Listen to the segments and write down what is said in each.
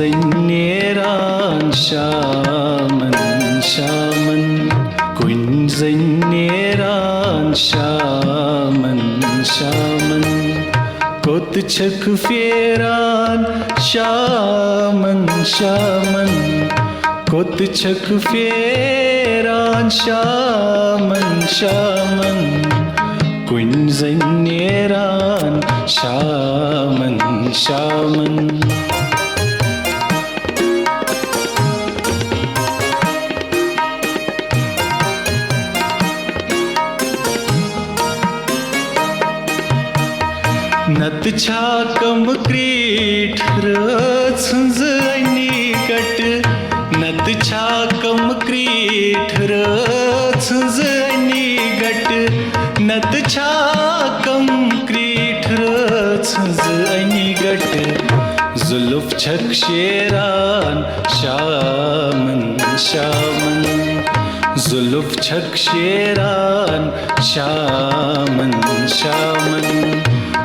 neran shaman shaman Quinzen neran shaman shaman Kot chak feran shaman shaman Kot chak feran shaman shaman Quinzen neran shaman shaman Nat chakam creet rachunz anikat Nat chakam creet rachunz anikat Nat chakam creet rachunz anikat Zuluf chak sheran shaman shaman Zuluf chak sheran shaman shaman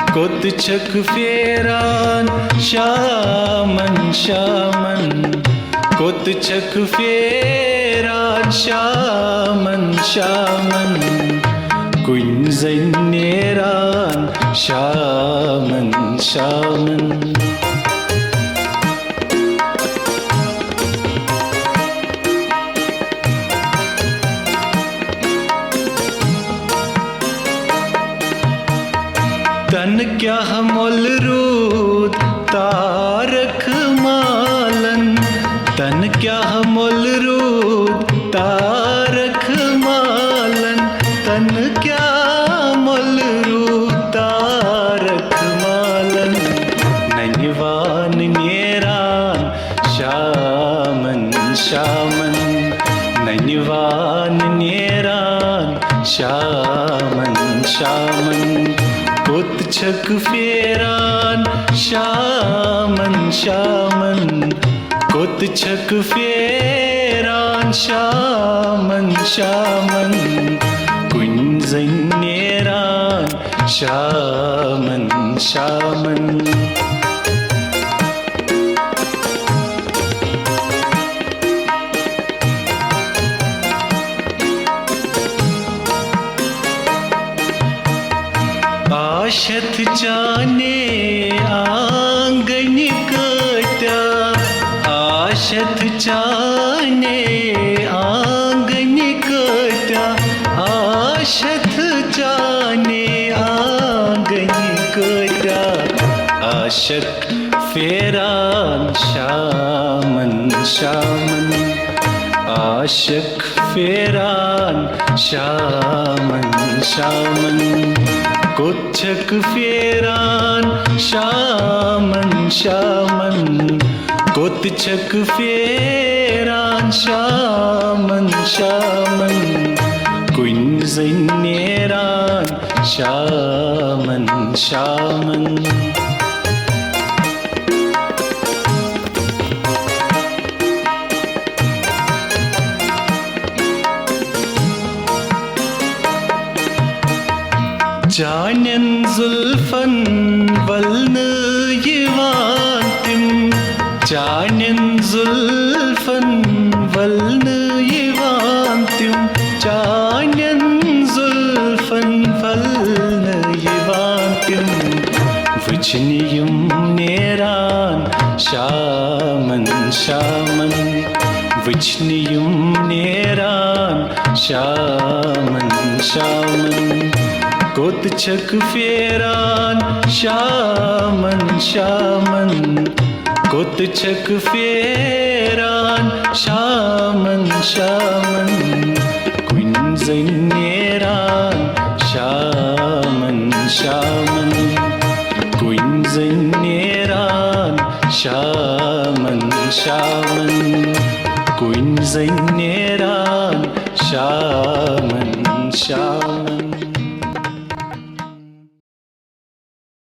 Kot chak feran shaman shaman Kot chak feran shaman shaman Quinzen neran shaman shaman तन क्या मोल रूद तारक मालन तन क्या मोल रूद तारक मालन तन क्या मोल रूद तारक मालन नैवान नेरान शामन शामन नैवान नेरान शामन शामन Kot chak feran shaman shaman Kot chak feran shaman shaman Quinzen neran shaman shaman आशत जाने आंगन कटा आशत जाने आंगन कटा आशत जाने आंगन कटा आशक फेरान शामन शामन आशक फेरान शामन शामन Kot chak feran shaman shaman Kot chak feran shaman shaman Quinzen neran shaman shaman Canen zulfan valnı yivantim Canen zulfan valnı yivantim Canen zulfan valnı yivantim Vıçniyum neran shaman shaman Vıçniyum neran shaman shaman Kot chak feran shaman shaman Kot chak feran shaman shaman Quinzen neran shaman shaman Quinzen neran shaman shaman Quinzen neran shaman shaman